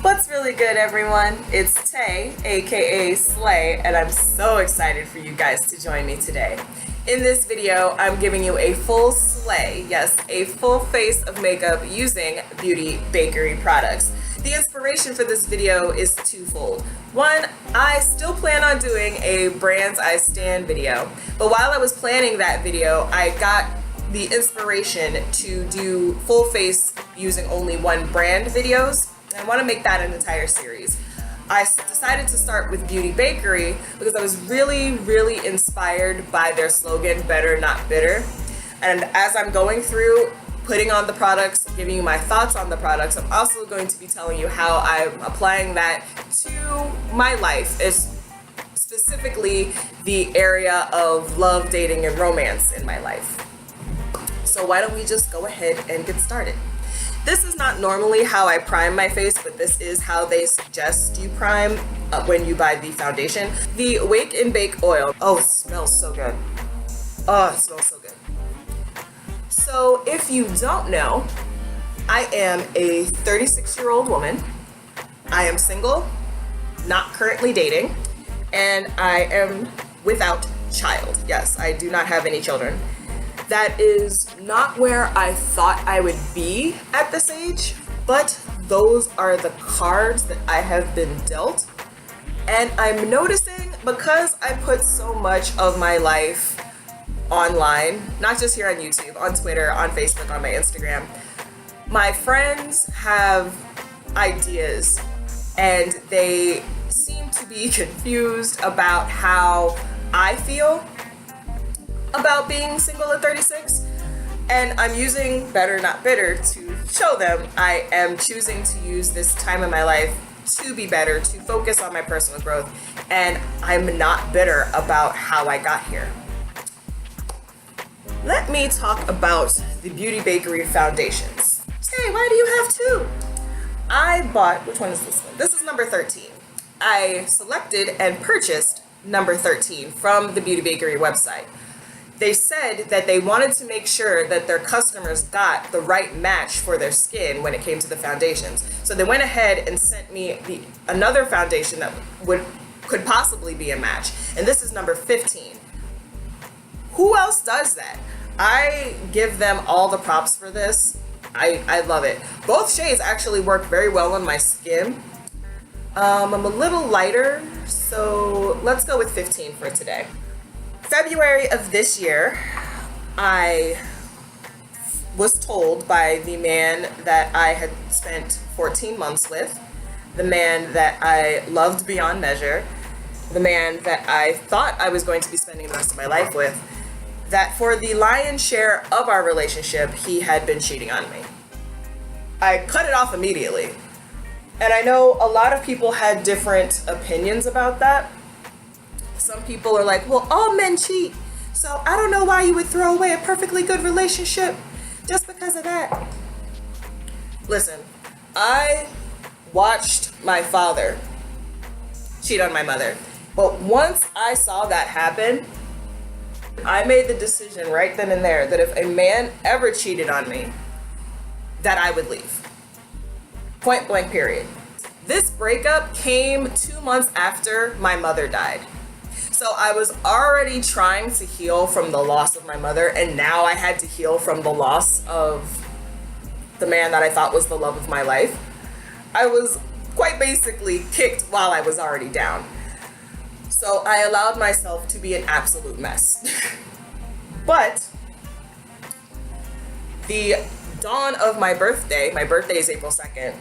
What's really good, everyone? It's Tay, aka Slay, and I'm so excited for you guys to join me today. In this video, I'm giving you a full slay, yes, a full face of makeup using Beauty Bakerie products. The inspiration for this video is twofold. One, I still plan on doing a Brands I Stan video, but while I was planning that video, I got the inspiration to do full face using only one brand videos. I want to make that an entire series. I decided to start with Beauty Bakerie because I was really inspired by their slogan, better not bitter. And as I'm going through putting on the products, giving you my thoughts on the products, I'm also going to be telling you how I'm applying that to my life, specifically the area of love, dating, and romance in my life. So why don't we just go ahead and get started? This is not normally how I prime my face, but this is how they suggest you prime when you buy the foundation. The Wake and Bake Oil. Oh, it smells so good. Oh, it smells so good. So if you don't know, I am a 36-year-old woman. I am single, not currently dating, and I am without child. Yes, I do not have any children. That is not where I thought I would be at this age, but those are the cards that I have been dealt. And I'm noticing, because I put so much of my life online, not just here on YouTube, on Twitter, on Facebook, on my Instagram, my friends have ideas and they seem to be confused about how I feel about being single at 36, and I'm using better not bitter to show them I am choosing to use this time in my life to be better, to focus on my personal growth, and I'm not bitter about how I got here. Let me talk about the Beauty Bakerie foundations. Hey, why do you have two? I bought, which one is this one? This is number 13. I selected and purchased number 13 from the Beauty Bakerie website. They said that they wanted to make sure that their customers got the right match for their skin when it came to the foundations. So they went ahead and sent me another foundation that could possibly be a match. And this is number 15. Who else does that? I give them all the props for this. I love it. Both shades actually work very well on my skin. I'm a little lighter, so let's go with 15 for today. February of this year, I was told by the man that I had spent 14 months with, the man that I loved beyond measure, the man that I thought I was going to be spending the rest of my life with, that for the lion's share of our relationship, he had been cheating on me. I cut it off immediately. And I know a lot of people had different opinions about that. Some people are like, well, all men cheat, so I don't know why you would throw away a perfectly good relationship just because of that. Listen, I watched my father cheat on my mother, but once I saw that happen, I made the decision right then and there that if a man ever cheated on me, that I would leave. Point blank, period. This breakup came 2 months after my mother died. So I was already trying to heal from the loss of my mother, and now I had to heal from the loss of the man that I thought was the love of my life. I was quite basically kicked while I was already down. So I allowed myself to be an absolute mess. But the dawn of my birthday is April 2nd,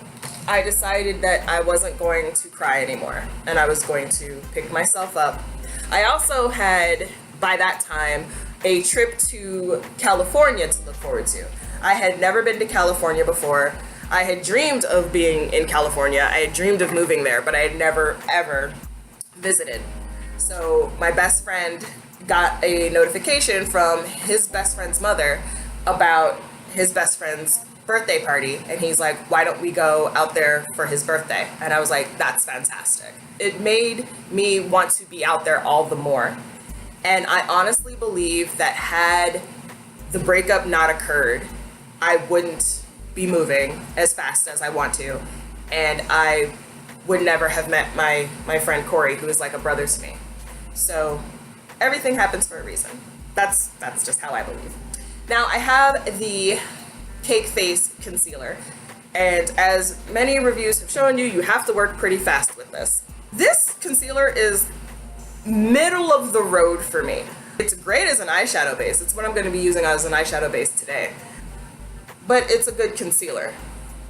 I decided that I wasn't going to cry anymore, and I was going to pick myself up. I also had, by that time, a trip to California to look forward to. I had never been to California before. I had dreamed of being in California. I had dreamed of moving there, but I had never, ever visited. So my best friend got a notification from his best friend's mother about his best friend's birthday party, and he's like, why don't we go out there for his birthday? And I was like, that's fantastic. It made me want to be out there all the more. And I honestly believe that had the breakup not occurred, I wouldn't be moving as fast as I want to. and I would never have met my friend Corey, who is like a brother to me. So everything happens for a reason. That's just how I believe. Now I have the Cake Face concealer, and as many reviews have shown you, you have to work pretty fast with this. This concealer is middle of the road for me. It's great as an eyeshadow base. It's what I'm going to be using as an eyeshadow base today. But it's a good concealer,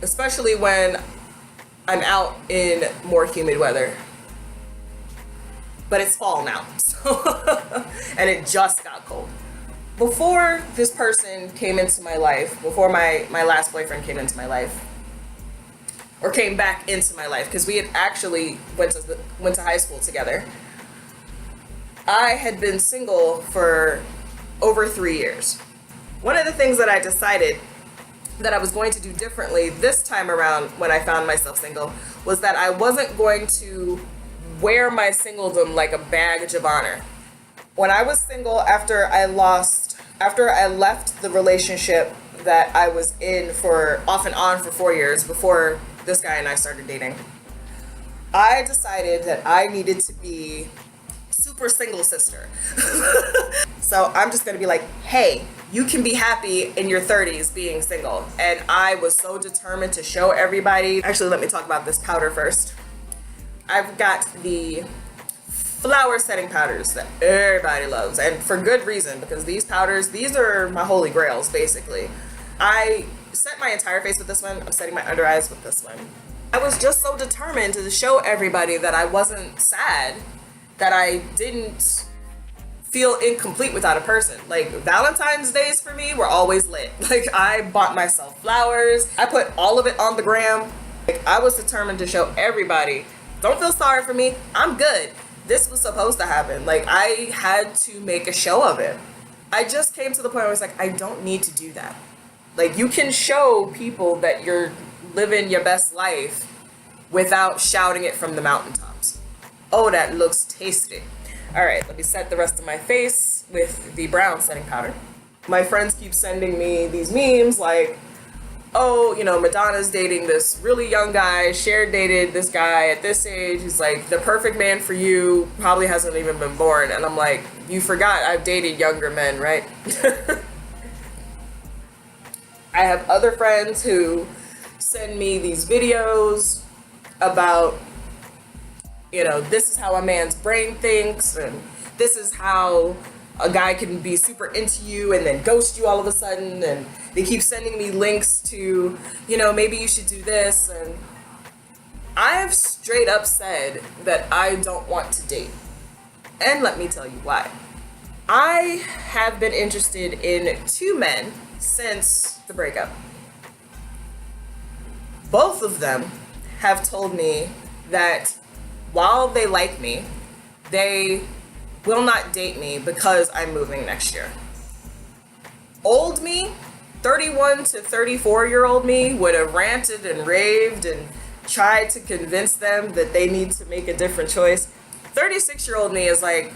especially when I'm out in more humid weather. But it's fall now, so and it just got cold. Before this person came into my life, before my last boyfriend came into my life, or came back into my life, because we had actually went to high school together, I had been single for over 3 years. One of the things that I decided that I was going to do differently this time around when I found myself single was that I wasn't going to wear my singledom like a badge of honor. When I was single, after I left the relationship that I was in for off and on for 4 years before this guy and I started dating, I decided that I needed to be super single sister. So I'm just gonna be like, hey, you can be happy in your 30s being single. And I was so determined to show everybody. Actually, let me talk about this powder first. I've got the flower setting powders that everybody loves, and for good reason, because these powders, these are my holy grails, basically. I set my entire face with this one. I'm setting my under eyes with this one. I was just so determined to show everybody that I wasn't sad, that I didn't feel incomplete without a person. Like, Valentine's days for me were always lit. Like, I bought myself flowers. I put all of it on the gram. Like, I was determined to show everybody, don't feel sorry for me, I'm good. This was supposed to happen. Like, I had to make a show of it. I just came to the point where I was like, I don't need to do that. Like, you can show people that you're living your best life without shouting it from the mountaintops. Oh, that looks tasty. All right, let me set the rest of my face with the brown setting powder. My friends keep sending me these memes like, oh, you know, Madonna's dating this really young guy. Cher dated this guy at this age. He's like the perfect man for you. Probably hasn't even been born. And I'm like, you forgot I've dated younger men, right? I have other friends who send me these videos about, you know, this is how a man's brain thinks, and this is how a guy can be super into you and then ghost you all of a sudden, and they keep sending me links to, you know, maybe you should do this. And I have straight up said that I don't want to date. And let me tell you why. I have been interested in 2 men since the breakup. Both of them have told me that while they like me, they will not date me because I'm moving next year. Old me, 31 to 34-year-old me, would have ranted and raved and tried to convince them that they need to make a different choice. 36-year-old me is like,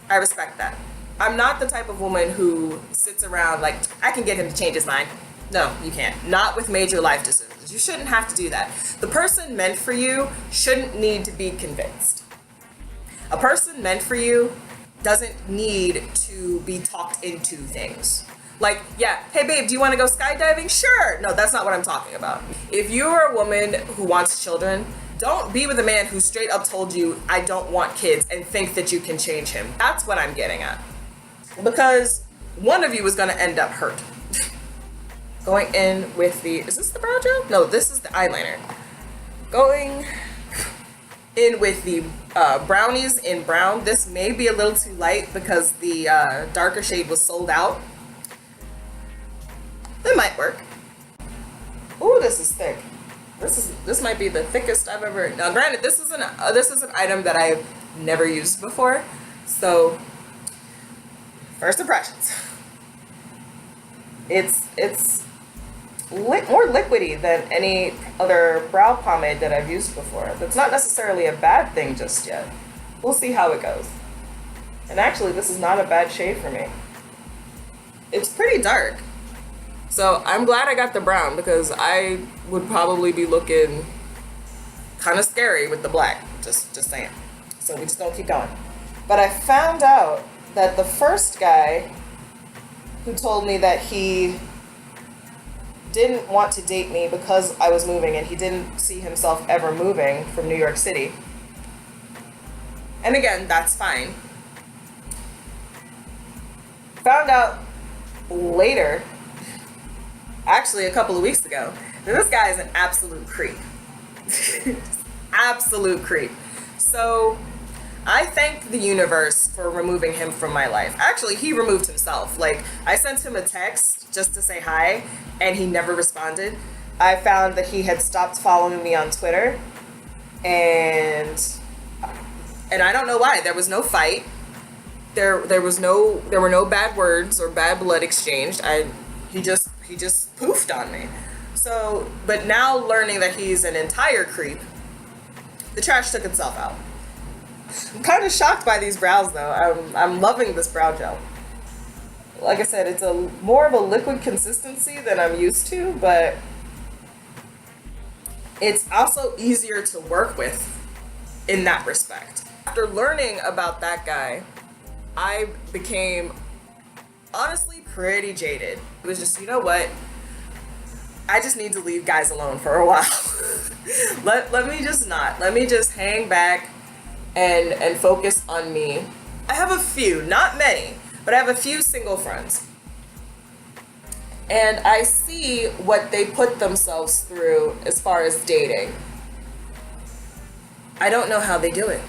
I respect that. I'm not the type of woman who sits around like, I can get him to change his mind. No, you can't. Not with major life decisions. You shouldn't have to do that. The person meant for you shouldn't need to be convinced. A person meant for you doesn't need to be talked into things. Like, yeah, hey babe, do you want to go skydiving? Sure. No, that's not what I'm talking about. If you're a woman who wants children, don't be with a man who straight up told you, I don't want kids, and think that you can change him. That's what I'm getting at. Because one of you is going to end up hurt. Going in with the, is this the brow gel? No, this is the eyeliner. Going in with the brownies in brown. This may be a little too light because the darker shade was sold out. It might work. Ooh, this is thick. This might be the thickest I've ever. Now, granted, this is an item that I've never used before. So, first impressions. It's more liquidy than any other brow pomade that I've used before. That's not necessarily a bad thing just yet. We'll see how it goes. And actually, this is not a bad shade for me. It's pretty dark. So I'm glad I got the brown because I would probably be looking kind of scary with the black, just saying. So we just don't keep going. But I found out that the first guy who told me that he didn't want to date me because I was moving and he didn't see himself ever moving from New York City. And again, that's fine. Found out later, actually a couple of weeks ago, that this guy is an absolute creep. Absolute creep. So I thank the universe for removing him from my life. Actually, he removed himself. Like, I sent him a text just to say hi, and he never responded. I found that he had stopped following me on Twitter, and I don't know why. There was no fight. There were no bad words or bad blood exchanged. He just poofed on me. So, but now learning that he's an entire creep, the trash took itself out. I'm kind of shocked by these brows though. I'm loving this brow gel. Like I said, it's more of a liquid consistency than I'm used to, but it's also easier to work with in that respect. After learning about that guy, I became honestly pretty jaded. It was just, you know what? I just need to leave guys alone for a while. Let me just not. Let me just hang back and focus on me. I have a few, not many, but I have a few single friends. And I see what they put themselves through as far as dating. I don't know how they do it.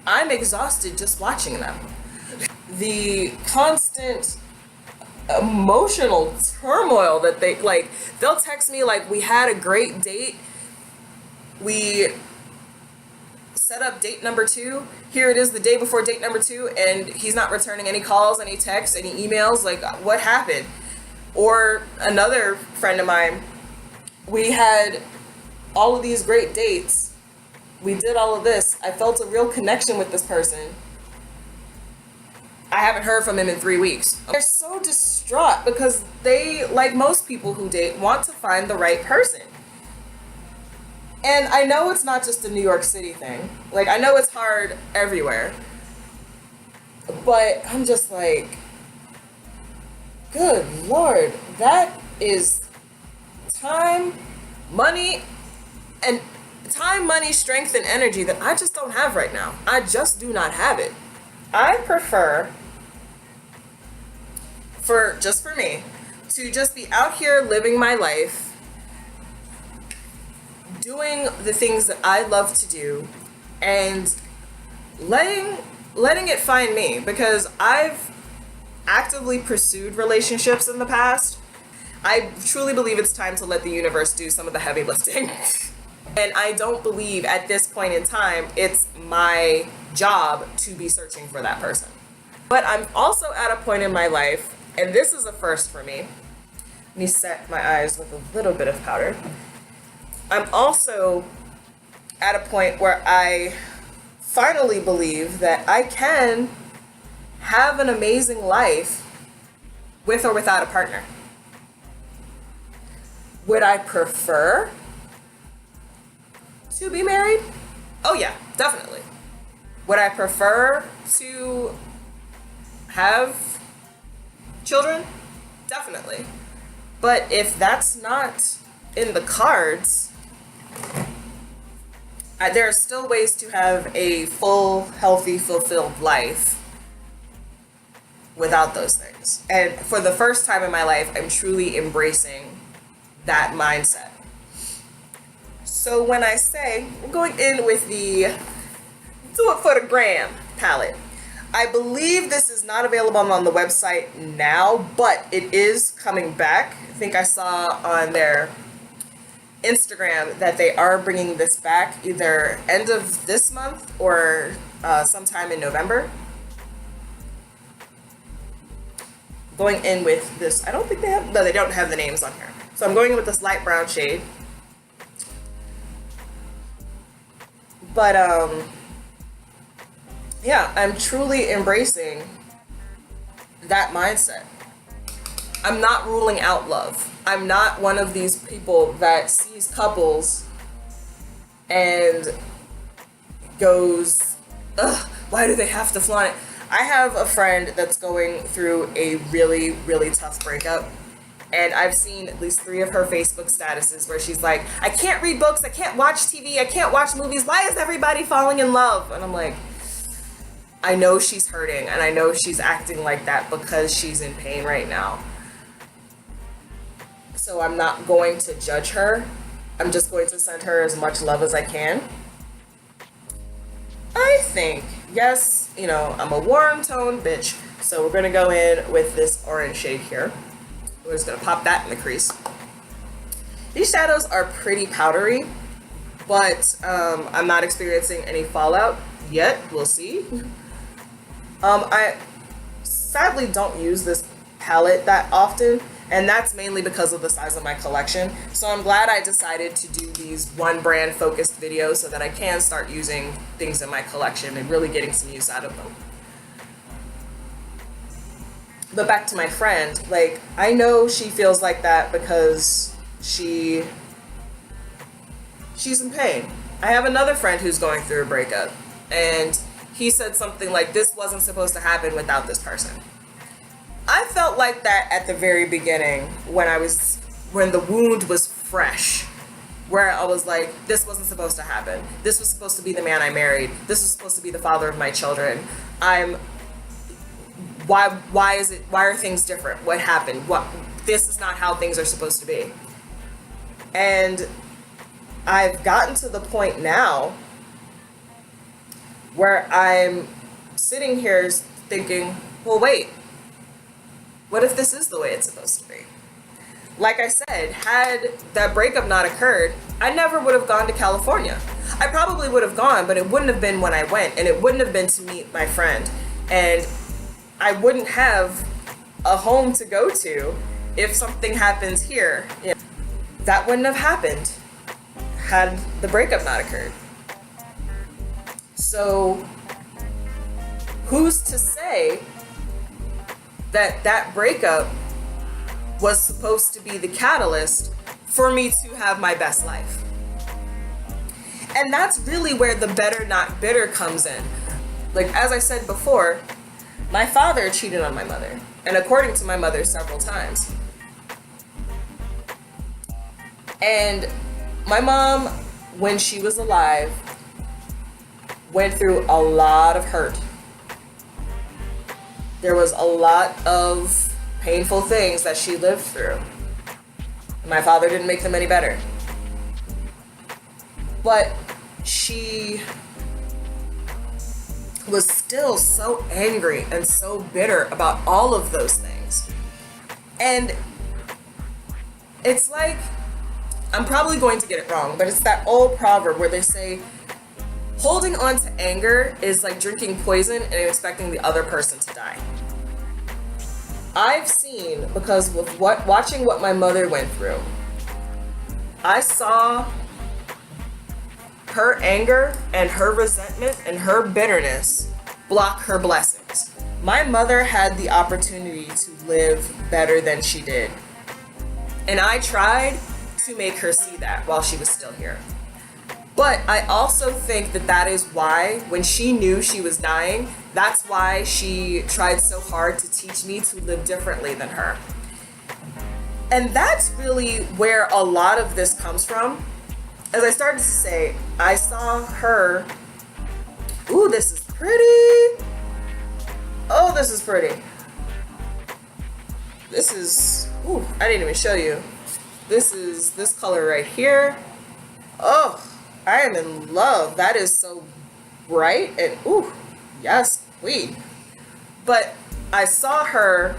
I'm exhausted just watching them. The constant emotional turmoil that they'll text me like, we had a great date. We set up date number 2. Here it is the day before date number 2, and he's not returning any calls, any texts, any emails. Like, what happened? Or another friend of mine, we had all of these great dates. We did all of this. I felt a real connection with this person. I haven't heard from him in 3 weeks. They're so distraught because they, like most people who date, want to find the right person. And I know it's not just a New York City thing. Like, I know it's hard everywhere. But I'm just like, good Lord, that is time, money, strength, and energy that I just don't have right now. I just do not have it. I prefer, for me, to just be out here living my life, doing the things that I love to do, and letting it find me, because I've actively pursued relationships in the past. I truly believe it's time to let the universe do some of the heavy lifting. And I don't believe at this point in time it's my job to be searching for that person. But I'm also at a point in my life, and this is a first for me. Let me set my eyes with a little bit of powder. I'm also at a point where I finally believe that I can have an amazing life with or without a partner. Would I prefer to be married? Oh yeah, definitely. Would I prefer to have children? Definitely. But if that's not in the cards, there are still ways to have a full, healthy, fulfilled life without those things. And for the first time in my life, I'm truly embracing that mindset. So when I say I'm going in with the Do It For The Gram palette, I believe this is not available on the website now, but it is coming back. I think I saw on their Instagram that they are bringing this back either end of this month or sometime in November. Going in with this, I don't think they don't have the names on here. So I'm going in with this light brown shade. But yeah, I'm truly embracing that mindset. I'm not ruling out love. I'm not one of these people that sees couples and goes, ugh, why do they have to flaunt it? I have a friend that's going through a really, really tough breakup. And I've seen at least 3 of her Facebook statuses where she's like, I can't read books, I can't watch TV, I can't watch movies. Why is everybody falling in love? And I'm like, I know she's hurting, and I know she's acting like that because she's in pain right now. So I'm not going to judge her. I'm just going to send her as much love as I can. I think, yes, you know, I'm a warm tone bitch. So we're gonna go in with this orange shade here. We're just gonna pop that in the crease. These shadows are pretty powdery, but I'm not experiencing any fallout yet. We'll see. I sadly don't use this palette that often, and that's mainly because of the size of my collection. So I'm glad I decided to do these one brand focused videos so that I can start using things in my collection and really getting some use out of them. But back to my friend, like, I know she feels like that because she's in pain. I have another friend who's going through a breakup, and he said something like, this wasn't supposed to happen without this person. I felt like that at the very beginning when the wound was fresh, where I was like, this wasn't supposed to happen. This was supposed to be the man I married. This was supposed to be the father of my children. Why are things different? What happened? This is not how things are supposed to be. And I've gotten to the point now where I'm sitting here thinking, well, wait, what if this is the way it's supposed to be? Like I said, had that breakup not occurred, I never would have gone to California. I probably would have gone, but it wouldn't have been when I went, and it wouldn't have been to meet my friend. And I wouldn't have a home to go to if something happens here. You know, that wouldn't have happened had the breakup not occurred. So who's to say that that breakup was supposed to be the catalyst for me to have my best life? And that's really where the better not bitter comes in. Like, as I said before, my father cheated on my mother, and according to my mother, several times. And my mom, when she was alive, went through a lot of hurt. There was a lot of painful things that she lived through. My father didn't make them any better. But she was still so angry and so bitter about all of those things. And it's like, I'm probably going to get it wrong, but it's that old proverb where they say, holding on to anger is like drinking poison and expecting the other person to die. I've seen, because with watching what my mother went through, I saw her anger and her resentment and her bitterness block her blessings. My mother had the opportunity to live better than she did. And I tried to make her see that while she was still here. But I also think that that is why, when she knew she was dying, that's why she tried so hard to teach me to live differently than her. And that's really where a lot of this comes from. As I started to say, I saw her, ooh, this is pretty. Oh, this is pretty. This is, ooh, I didn't even show you. This is this color right here. Oh, I am in love. That is so bright and ooh, yes, queen. But I saw her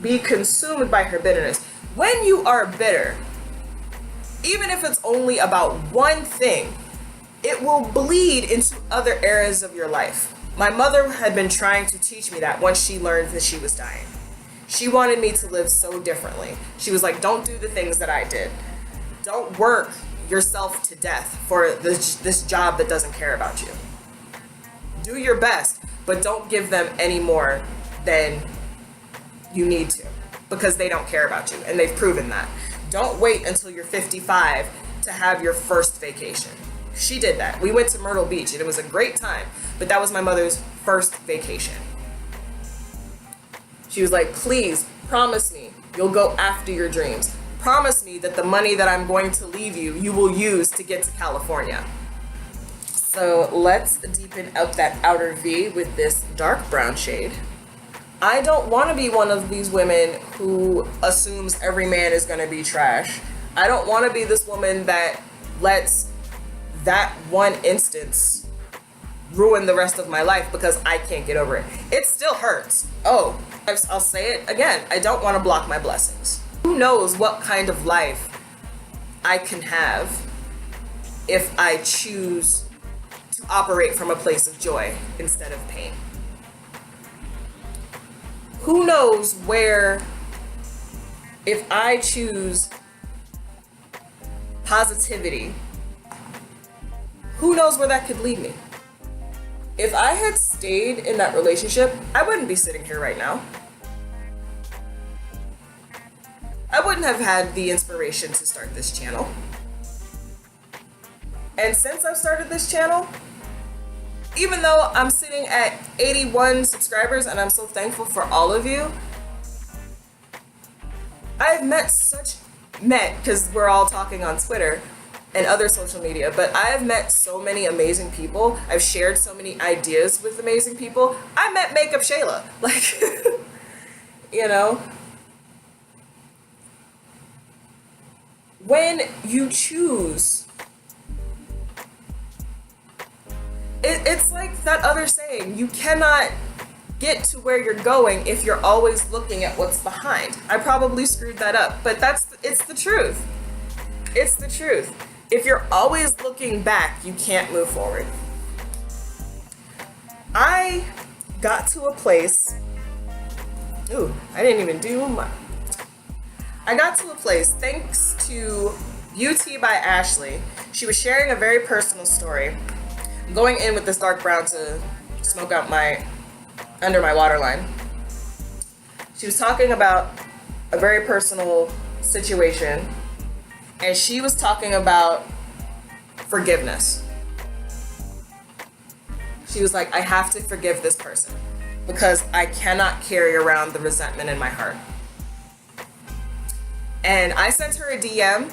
be consumed by her bitterness. When you are bitter, even if it's only about one thing, it will bleed into other areas of your life. My mother had been trying to teach me that once she learned that she was dying. She wanted me to live so differently. She was like, don't do the things that I did. Don't work yourself to death for this job that doesn't care about you. Do your best, but don't give them any more than you need to, because they don't care about you, and they've proven that. Don't wait until you're 55 to have your first vacation. She did that. We went to Myrtle Beach and it was a great time, but that was my mother's first vacation. She was like, please promise me you'll go after your dreams. Promise me that the money that I'm going to leave you, you will use to get to California. So let's deepen up that outer V with this dark brown shade. I don't want to be one of these women who assumes every man is going to be trash. I don't want to be this woman that lets that one instance ruin the rest of my life because I can't get over it. It still hurts. Oh, I'll say it again. I don't want to block my blessings. Who knows what kind of life I can have if I choose to operate from a place of joy instead of pain. Who knows where, if I choose positivity, who knows where that could lead me? If I had stayed in that relationship, I wouldn't be sitting here right now. I wouldn't have had the inspiration to start this channel. And since I've started this channel, even though I'm sitting at 81 subscribers and I'm so thankful for all of you, I've met because we're all talking on Twitter and other social media, but I've met so many amazing people. I've shared so many ideas with amazing people. I met Makeup Shayla, like, you know, when you choose, it's like that other saying, you cannot get to where you're going if you're always looking at what's behind. I probably screwed that up, but it's the truth. It's the truth. If you're always looking back, you can't move forward. I got to a place, I got to a place thanks to Beauty by Ashley. She was sharing a very personal story. I'm going in with this dark brown to smoke out under my waterline. She was talking about a very personal situation, and she was talking about forgiveness. She was like, I have to forgive this person because I cannot carry around the resentment in my heart. And I sent her a DM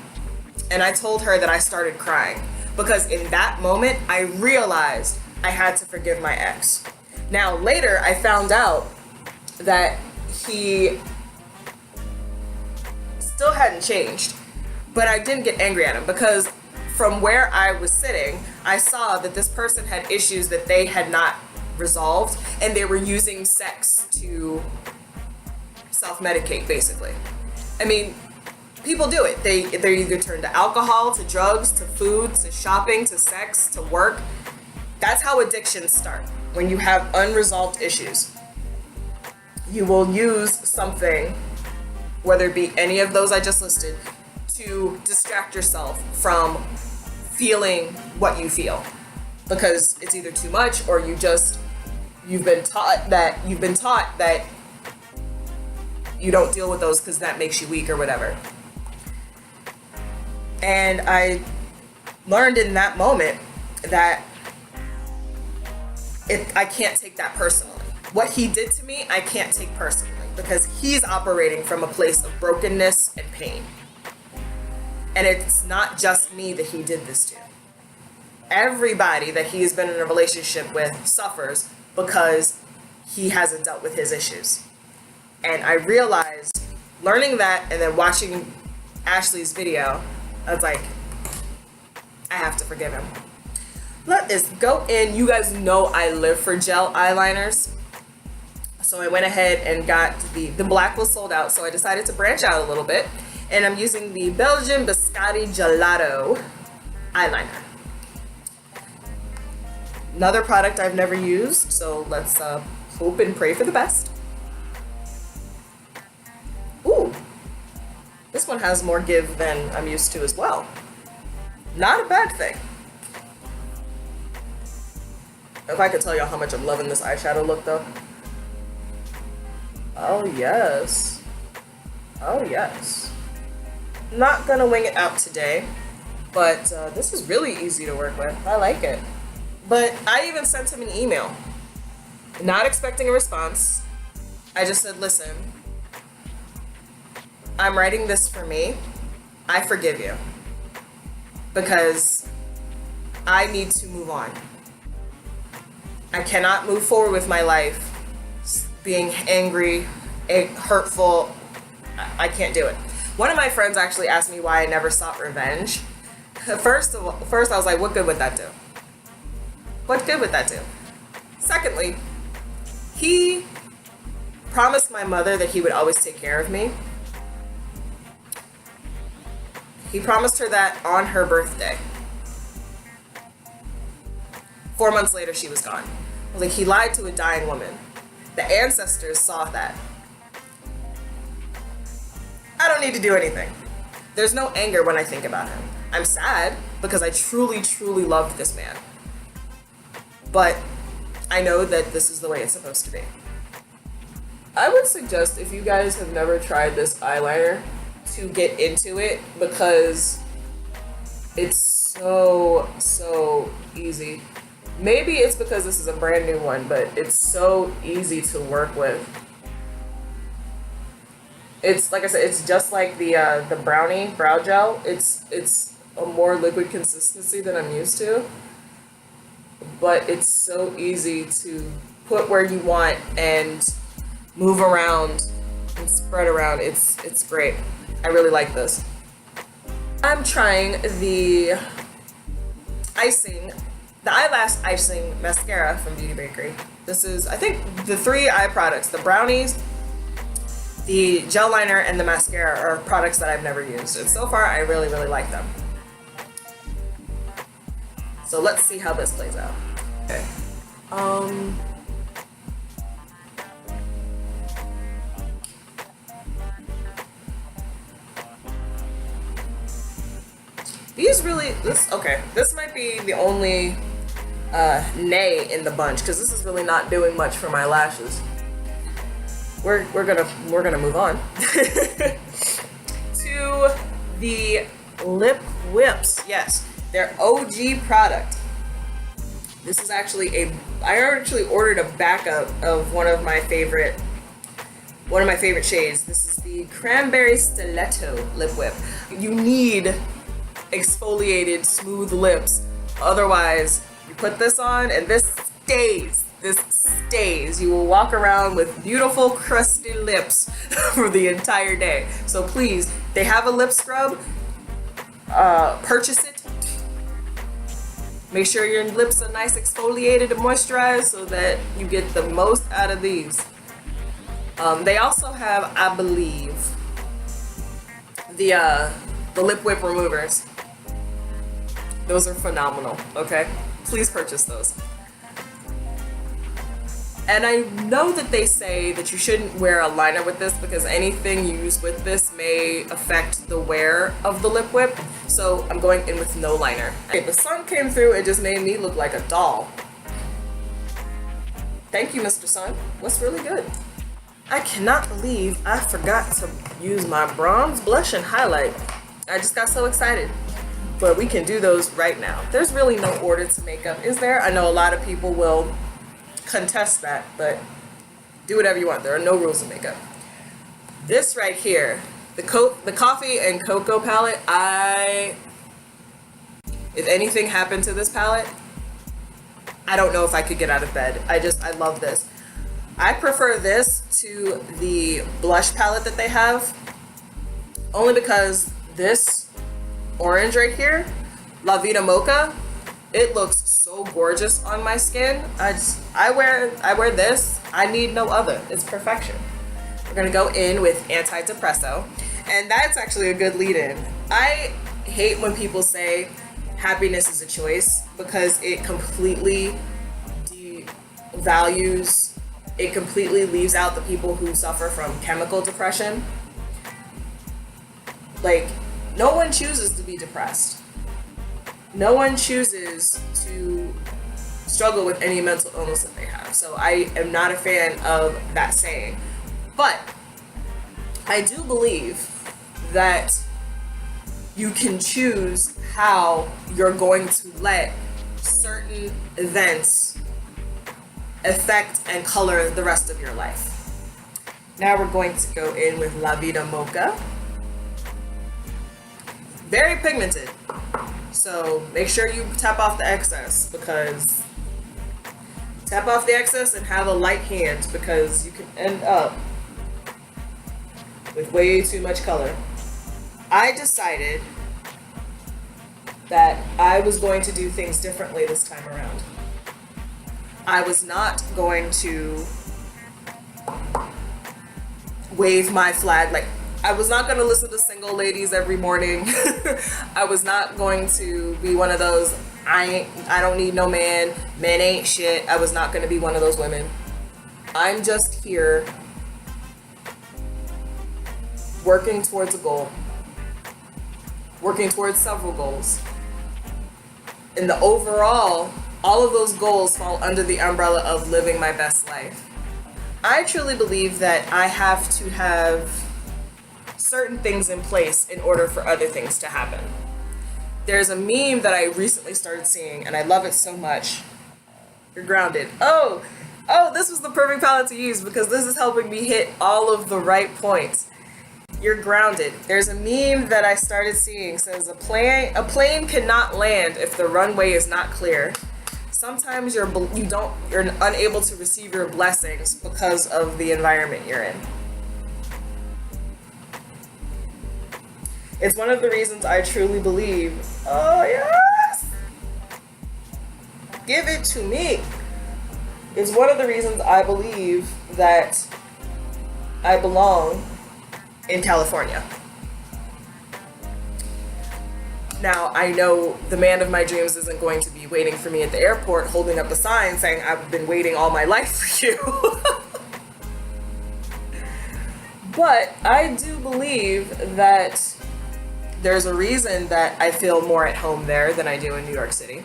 and I told her that I started crying because in that moment I realized I had to forgive my ex. Now later I found out that he still hadn't changed, but I didn't get angry at him because from where I was sitting, I saw that this person had issues that they had not resolved, and they were using sex to self-medicate, basically. I mean, people do it. They either turn to alcohol, to drugs, to food, to shopping, to sex, to work. That's how addictions start. When you have unresolved issues, you will use something, whether it be any of those I just listed, to distract yourself from feeling what you feel, because it's either too much or you've been taught that you don't deal with those because that makes you weak or whatever. And I learned in that moment that I can't take that personally. What he did to me, I can't take personally because he's operating from a place of brokenness and pain. And it's not just me that he did this to. Everybody that he has been in a relationship with suffers because he hasn't dealt with his issues. And I realized, learning that and then watching Ashley's video, I was like, I have to forgive him. Let us go in. You guys know I live for gel eyeliners. So I went ahead and got the black was sold out, so I decided to branch out a little bit. And I'm using the Belgian Biscotti Gelato eyeliner. Another product I've never used, so let's hope and pray for the best. Ooh, this one has more give than I'm used to as well. Not a bad thing. If I could tell y'all how much I'm loving this eyeshadow look though. Oh yes. Oh yes. not gonna wing it out today, but this is really easy to work with. I like it. But I even sent him an email, not expecting a response. I just said, listen, I'm writing this for me. I forgive you because I need to move on. I cannot move forward with my life being angry, hurtful. I can't do it. One of my friends actually asked me why I never sought revenge. First, I was like, what good would that do? What good would that do? Secondly, he promised my mother that he would always take care of me. He promised her that on her birthday. 4 months later, she was gone. I was like, he lied to a dying woman. The ancestors saw that. I don't need to do anything. There's no anger when I think about him. I'm sad because I truly, truly loved this man. But I know that this is the way it's supposed to be. I would suggest, if you guys have never tried this eyeliner, to get into it because it's so easy. Maybe it's because this is a brand new one, but it's so easy to work with. It's, like I said, it's just like the Brownie Brow Gel. It's a more liquid consistency than I'm used to, but it's so easy to put where you want and move around and spread around. It's great. I really like this. I'm trying the eyelash icing mascara from Beauty Bakerie. This is, I think, the 3 eye products, the brownies, the gel liner, and the mascara are products that I've never used. And so far, I really, really like them. So let's see how this plays out. Okay. This might be the only nay in the bunch because this is really not doing much for my lashes. We're gonna move on to the lip whips. Yes, their OG product. This is actually I actually ordered a backup of one of my favorite shades. This is the Cranberry Stiletto Lip Whip. You need exfoliated smooth lips, otherwise you put this on and this stays. You will walk around with beautiful crusty lips for the entire day. So please, they have a lip scrub. Purchase it. Make sure your lips are nice exfoliated and moisturized so that you get the most out of these. They also have, I believe, the lip whip removers. Those are phenomenal, okay? Please purchase those. And I know that they say that you shouldn't wear a liner with this because anything you use with this may affect the wear of the lip whip. So I'm going in with no liner. Okay, the sun came through, it just made me look like a doll. Thank you, Mr. Sun. What's really good? I cannot believe I forgot to use my bronze blush and highlight. I just got so excited. But we can do those right now. There's really no order to makeup, is there? I know a lot of people will contest that, but do whatever you want. There are no rules in makeup. This right here, the coffee and cocoa palette, if anything happened to this palette, I don't know if I could get out of bed. I love this. I prefer this to the blush palette that they have, only because this orange right here, La Vida Mocha, it looks so gorgeous on my skin. I wear this. I need no other. It's perfection. We're gonna go in with Anti-Depresso, and that's actually a good lead-in. I hate when people say happiness is a choice because it completely devalues, it completely leaves out the people who suffer from chemical depression. Like, no one chooses to be depressed. No one chooses to struggle with any mental illness that they have. So I am not a fan of that saying. But I do believe that you can choose how you're going to let certain events affect and color the rest of your life. Now we're going to go in with La Vida Mocha. Very pigmented, so make sure you tap off the excess, because tap off the excess and have a light hand, because you can end up with way too much color. I decided that I was going to do things differently this time around. I was not going to wave my flag. Like, I was not going to listen to single ladies every morning. I was not going to be one of those, I don't need no man, men ain't shit. I was not going to be one of those women. I'm just here working towards a goal, working towards several goals. And the overall, all of those goals fall under the umbrella of living my best life. I truly believe that I have to have certain things in place in order for other things to happen. There's a meme that I recently started seeing, and I love it so much. You're grounded. Oh, this was the perfect palette to use, because this is helping me hit all of the right points. You're grounded. There's a meme that I started seeing, says a plane cannot land if the runway is not clear. Sometimes you're unable to receive your blessings because of the environment you're in. It's one of the reasons I truly believe, oh yes, give it to me. It's one of the reasons I believe that I belong in California. Now, I know the man of my dreams isn't going to be waiting for me at the airport holding up a sign saying, I've been waiting all my life for you. But I do believe that there's a reason that I feel more at home there than I do in New York City.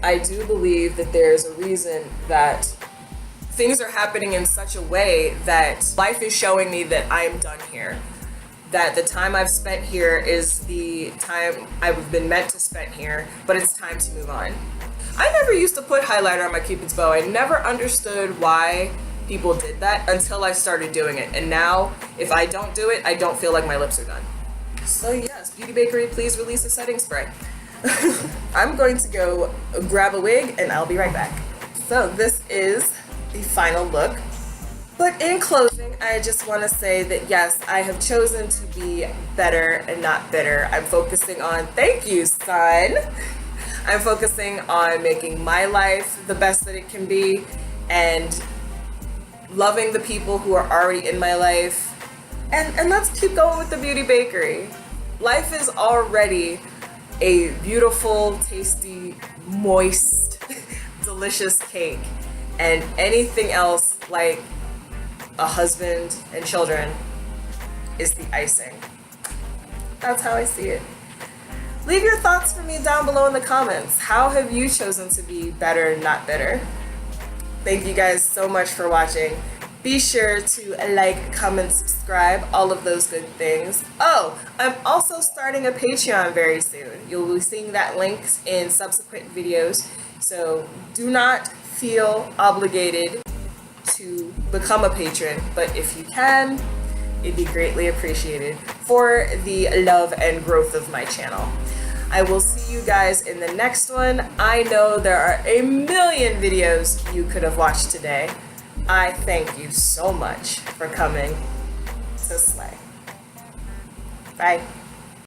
I do believe that there's a reason that things are happening in such a way that life is showing me that I'm done here. That the time I've spent here is the time I've been meant to spend here, but it's time to move on. I never used to put highlighter on my Cupid's bow. I never understood why people did that until I started doing it. And now, if I don't do it, I don't feel like my lips are done. So yes, Beauty Bakerie, please release a setting spray. I'm going to go grab a wig and I'll be right back. So this is the final look. But in closing, I just want to say that yes, I have chosen to be better and not bitter. I'm focusing on, thank you, son. I'm focusing on making my life the best that it can be and loving the people who are already in my life. And let's keep going with the Beauty Bakerie. Life is already a beautiful, tasty, moist, delicious cake. And anything else like a husband and children is the icing. That's how I see it. Leave your thoughts for me down below in the comments. How have you chosen to be better, not bitter? Thank you guys so much for watching. Be sure to like, comment, subscribe, all of those good things. Oh, I'm also starting a Patreon very soon. You'll be seeing that linked in subsequent videos. So do not feel obligated to become a patron, but if you can, it'd be greatly appreciated for the love and growth of my channel. I will see you guys in the next one. I know there are a million videos you could have watched today. I thank you so much for coming to Slay. Bye.